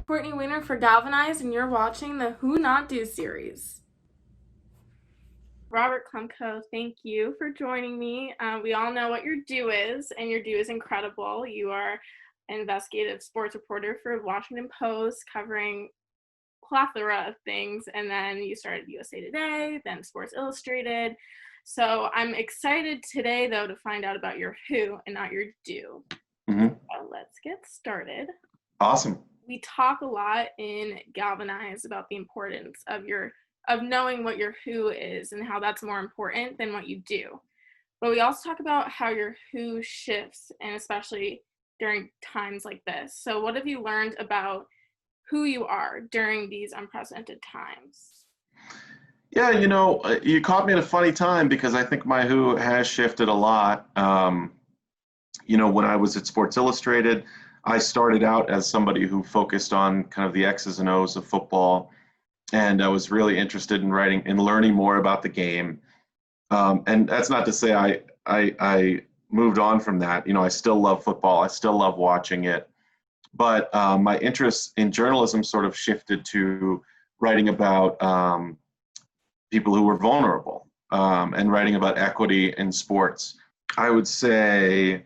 Courtney Weiner for GALvanize, and you're watching the Who Not Do series. Robert Klemko, thank you for joining me. We all know what your do is, and your do is incredible. You are an investigative sports reporter for Washington Post, covering plethora of things, and then you started USA Today, then Sports Illustrated. So I'm excited today, though, to find out about your who and not your do. So let's get started. Awesome. We talk a lot in GALvanize about the importance of knowing what your who is and how that's more important than what you do. But we also talk about how your who shifts, and especially during times like this. So what have you learned about who you are during these unprecedented times? Yeah, you caught me at a funny time because I think my who has shifted a lot. When I was at Sports Illustrated, I started out as somebody who focused on kind of the X's and O's of football, and I was really interested in writing and learning more about the game. And that's not to say I moved on from that. I still love football. I still love watching it. But my interest in journalism sort of shifted to writing about people who were vulnerable and writing about equity in sports. I would say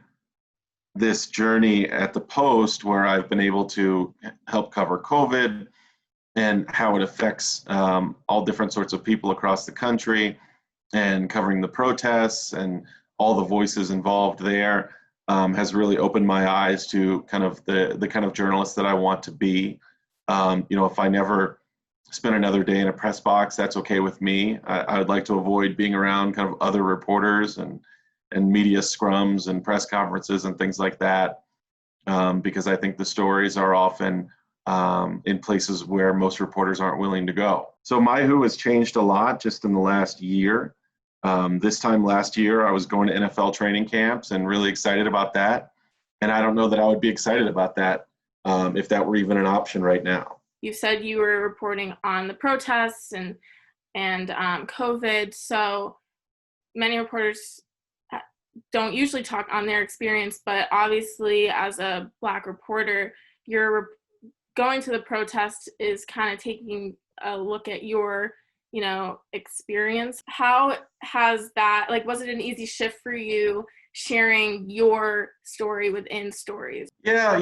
this journey at the Post, where I've been able to help cover COVID and how it affects all different sorts of people across the country, and covering the protests and all the voices involved there, has really opened my eyes to kind of the kind of journalist that I want to be. If I never spend another day in a press box, that's okay with me. I would like to avoid being around kind of other reporters and media scrums and press conferences and things like that, because I think the stories are often in places where most reporters aren't willing to go. So my who has changed a lot just in the last year. This time last year, I was going to NFL training camps and really excited about that. And I don't know that I would be excited about that if that were even an option right now. You said you were reporting on the protests and COVID. So many reporters don't usually talk on their experience, but obviously as a Black reporter, you're going to the protest is kind of taking a look at your experience. How has that, was it an easy shift for you sharing your story within stories? Yeah,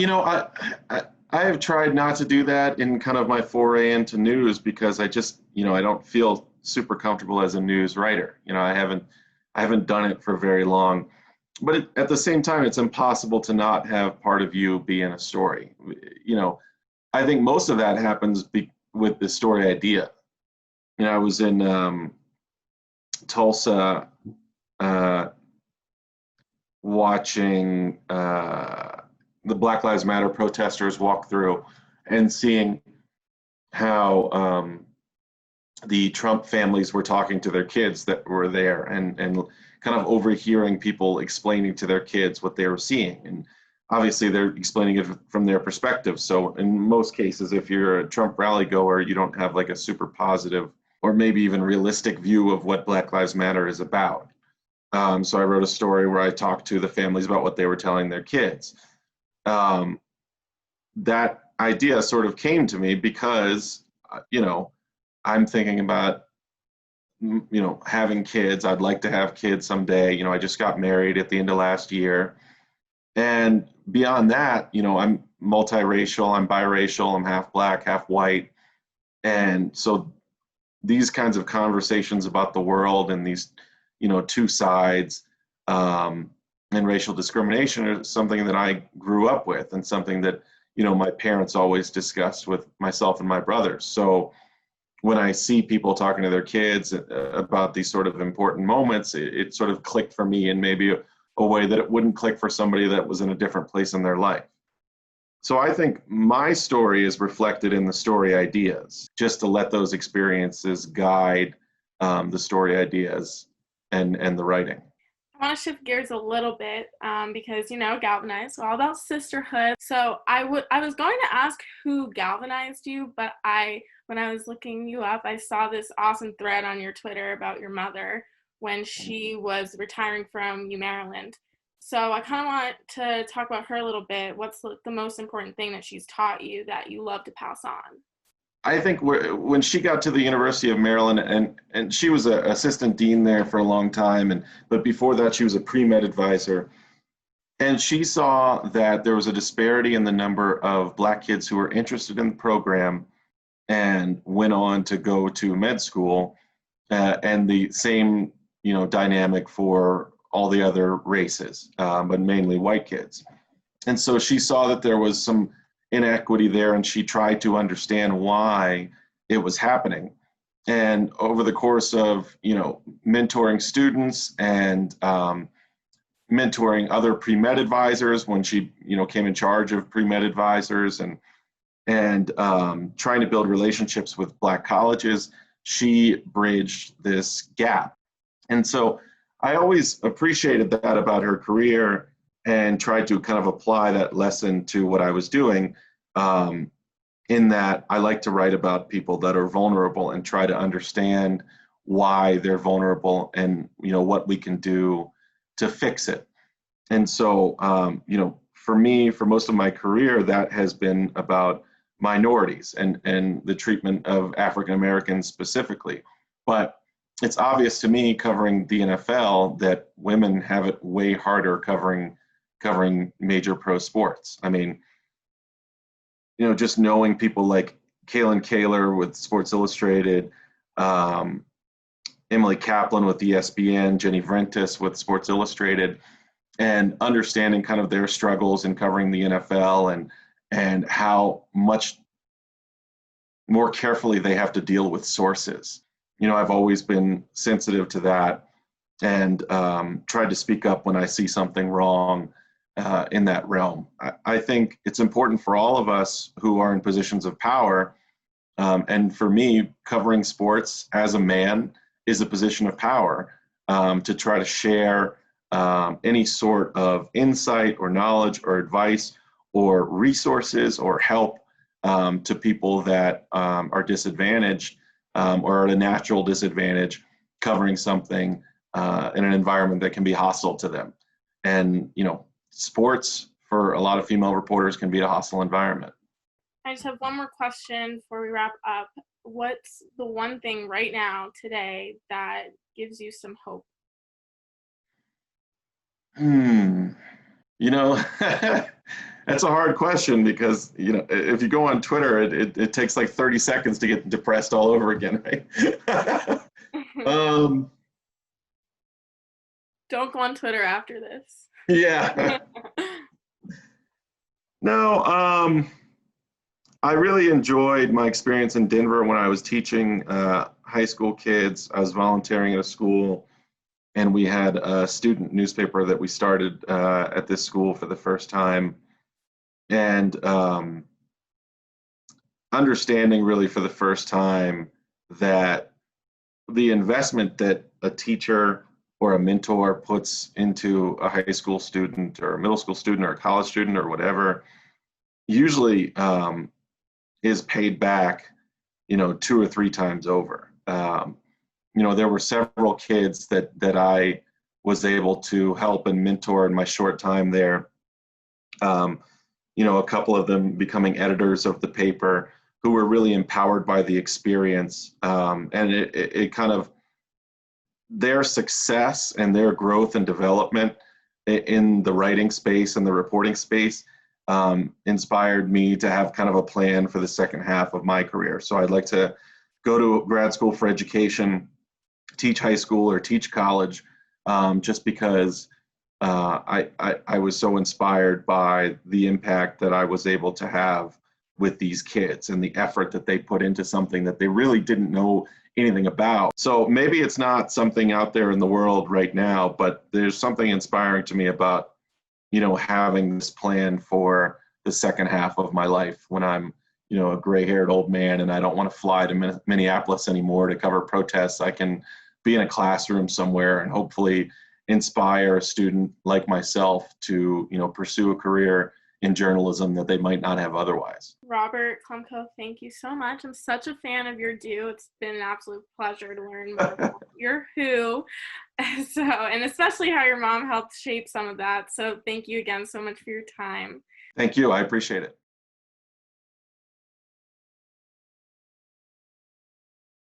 I have tried not to do that in kind of my foray into news, because I just, I don't feel super comfortable as a news writer. I haven't done it for very long. But at the same time, it's impossible to not have part of you be in a story. I think most of that happens with the story idea. I was in Tulsa watching the Black Lives Matter protesters walk through and seeing how the Trump families were talking to their kids that were there, and kind of overhearing people explaining to their kids what they were seeing. And obviously they're explaining it from their perspective. So in most cases, if you're a Trump rally goer, you don't have like a super positive or maybe even realistic view of what Black Lives Matter is about. So I wrote a story where I talked to the families about what they were telling their kids. That idea sort of came to me because, I'm thinking about, having kids. I'd like to have kids someday. I just got married at the end of last year. And beyond that, I'm multiracial, I'm biracial, I'm half Black, half white. And so these kinds of conversations about the world and these, two sides, and racial discrimination are something that I grew up with, and something that, my parents always discussed with myself and my brothers. So when I see people talking to their kids about these sort of important moments, it sort of clicked for me in maybe a way that it wouldn't click for somebody that was in a different place in their life. So I think my story is reflected in the story ideas, just to let those experiences guide the story ideas and the writing. I want to shift gears a little bit because, GALvanize, all about sisterhood. So I was going to ask who galvanized you, but when I was looking you up, I saw this awesome thread on your Twitter about your mother when she was retiring from Maryland. So I kind of want to talk about her a little bit. What's the most important thing that she's taught you that you love to pass on? I think when she got to the University of Maryland, and she was an assistant dean there for a long time, but before that she was a pre-med advisor, and she saw that there was a disparity in the number of Black kids who were interested in the program and went on to go to med school, and the same dynamic for all the other races, but mainly white kids. And so she saw that there was some inequity there, and she tried to understand why it was happening. And over the course of mentoring students and mentoring other pre-med advisors, when she came in charge of pre-med advisors, and trying to build relationships with Black colleges, she bridged this gap. And so I always appreciated that about her career, and tried to kind of apply that lesson to what I was doing, in that I like to write about people that are vulnerable and try to understand why they're vulnerable, and what we can do to fix it. And so for me, for most of my career, that has been about minorities and the treatment of African Americans specifically. But it's obvious to me, covering the NFL, that women have it way harder covering major pro sports. I mean, just knowing people like Kaylin Kaler with Sports Illustrated, Emily Kaplan with ESPN, Jenny Vrentis with Sports Illustrated, and understanding kind of their struggles in covering the NFL, and how much more carefully they have to deal with sources. I've always been sensitive to that, and tried to speak up when I see something wrong in that realm. I think it's important for all of us who are in positions of power, and for me, covering sports as a man is a position of power, to try to share any sort of insight or knowledge or advice or resources or help to people that are disadvantaged, or at a natural disadvantage, covering something in an environment that can be hostile to them. And sports for a lot of female reporters can be a hostile environment. I just have one more question before we wrap up. What's the one thing right now, today, that gives you some hope? That's a hard question, because if you go on Twitter, it takes like 30 seconds to get depressed all over again, right? Don't go on Twitter after this. Yeah. No, I really enjoyed my experience in Denver when I was teaching high school kids. I was volunteering at a school, and we had a student newspaper that we started at this school for the first time. And understanding really for the first time that the investment that a teacher or a mentor puts into a high school student or a middle school student or a college student or whatever usually is paid back, 2 or 3 times over. There were several kids that I was able to help and mentor in my short time there. A couple of them becoming editors of the paper, who were really empowered by the experience, and it kind of, their success and their growth and development in the writing space and the reporting space inspired me to have kind of a plan for the second half of my career. So I'd like to go to grad school for education, teach high school or teach college, just because I was so inspired by the impact that I was able to have with these kids and the effort that they put into something that they really didn't know anything about. So maybe it's not something out there in the world right now, but there's something inspiring to me about, having this plan for the second half of my life, when I'm, a gray-haired old man and I don't want to fly to Minneapolis anymore to cover protests. I can be in a classroom somewhere and hopefully inspire a student like myself to, pursue a career in journalism that they might not have otherwise. Robert Klemko, thank you so much. I'm such a fan of your do. It's been an absolute pleasure to learn more about your who. So, and especially how your mom helped shape some of that. So thank you again so much for your time. Thank you. I appreciate it.